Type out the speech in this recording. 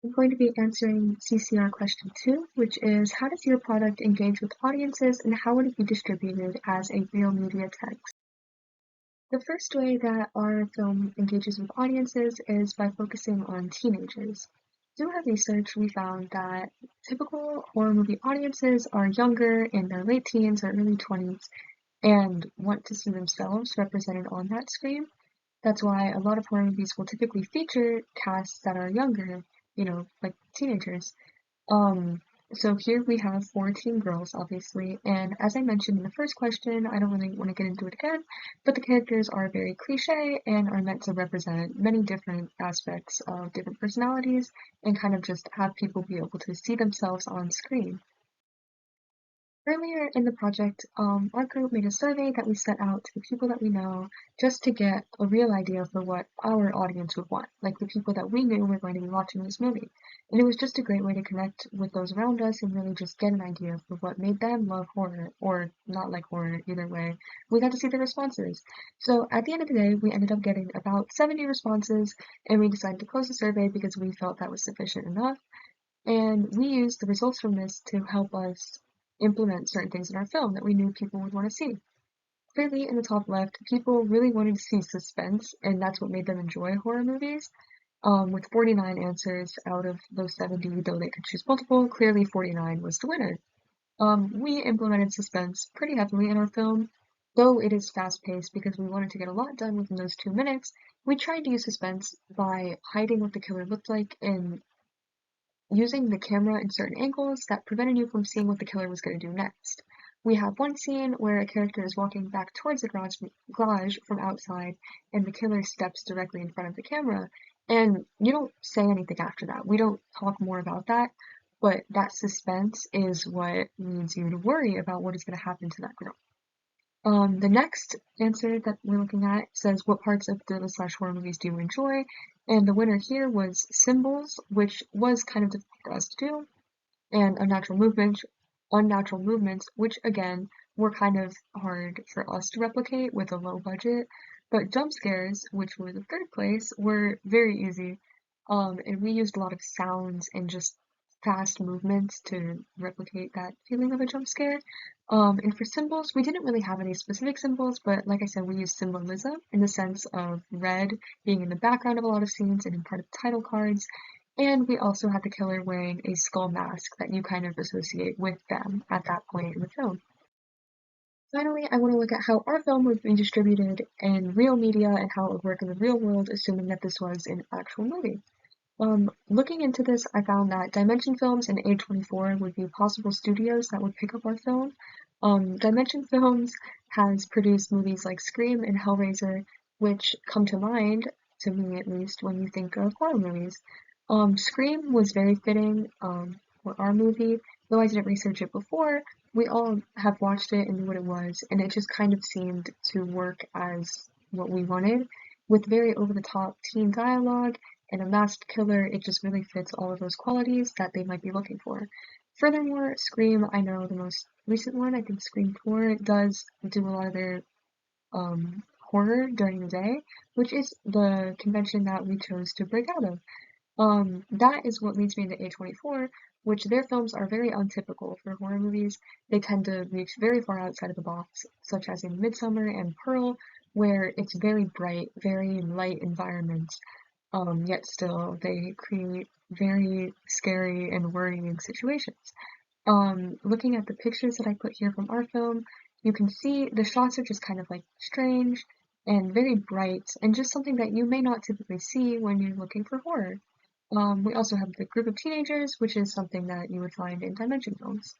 I'm going to be answering CCR question 2, which is how does your product engage with audiences and how would it be distributed as a real media text? The first way that our film engages with audiences is by focusing on teenagers. Through our research, we found that typical horror movie audiences are younger, in their late teens or early 20s, and want to see themselves represented on that screen. That's why a lot of horror movies will typically feature casts that are younger, like teenagers. Um, so here we have 14 girls, obviously, and as I mentioned in the first question, I don't really want to get into it again, but the characters are very cliche and are meant to represent many different aspects of different personalities and kind of just have people be able to see themselves on screen. Earlier in the project, our group made a survey that we sent out to the people that we know just to get a real idea for what our audience would want, like the people that we knew were going to be watching this movie. And it was just a great way to connect with those around us and really just get an idea for what made them love horror or not like horror, either way. We got to see the responses. So at the end of the day, we ended up getting about 70 responses and we decided to close the survey because we felt that was sufficient enough. And we used the results from this to help us implement certain things in our film that we knew people would want to see. Clearly, in the top left, people really wanted to see suspense, and that's what made them enjoy horror movies. With 49 answers out of those 70, though they could choose multiple, clearly 49 was the winner. We implemented suspense pretty heavily in our film, though it is fast-paced because we wanted to get a lot done within those 2 minutes. We tried to use suspense by hiding what the killer looked like and using the camera in certain angles that prevented you from seeing what the killer was going to do next. We have one scene where a character is walking back towards the garage from outside, and the killer steps directly in front of the camera, and you don't say anything after that. We don't talk more about that, but that suspense is what leads you to worry about what is going to happen to that girl. The next answer that we're looking at says, what parts of thriller/horror movies do you enjoy? And the winner here was symbols, which was kind of difficult for us to do, and unnatural movements, which again were kind of hard for us to replicate with a low budget. But jump scares, which were the third place, were very easy. And we used a lot of sounds and just fast movements to replicate that feeling of a jump scare. And for symbols, we didn't really have any specific symbols, but like I said, we used symbolism in the sense of red being in the background of a lot of scenes and in part of the title cards. And we also had the killer wearing a skull mask that you kind of associate with them at that point in the film. Finally, I want to look at how our film would be distributed in real media and how it would work in the real world, assuming that this was an actual movie. Looking into this, I found that Dimension Films and A24 would be possible studios that would pick up our film. Dimension Films has produced movies like Scream and Hellraiser, which come to mind, to me at least, when you think of horror movies. Scream was very fitting for our movie, though I didn't research it before. We all have watched it and knew what it was, and it just kind of seemed to work as what we wanted. With very over-the-top teen dialogue and a masked killer, it just really fits all of those qualities that they might be looking for. Furthermore, Scream, I know the most recent one, I think Scream 4, does do a lot of their horror during the day, which is the convention that we chose to break out of. That is what leads me to A24, which their films are very untypical for horror movies. They tend to reach very far outside of the box, such as in Midsummer and Pearl, where it's very bright, very light environments, yet still they create very scary and worrying situations. Looking at the pictures that I put here from our film, you can see the shots are just kind of like strange and very bright and just something that you may not typically see when you're looking for horror. We also have the group of teenagers, which is something that you would find in Dimension films.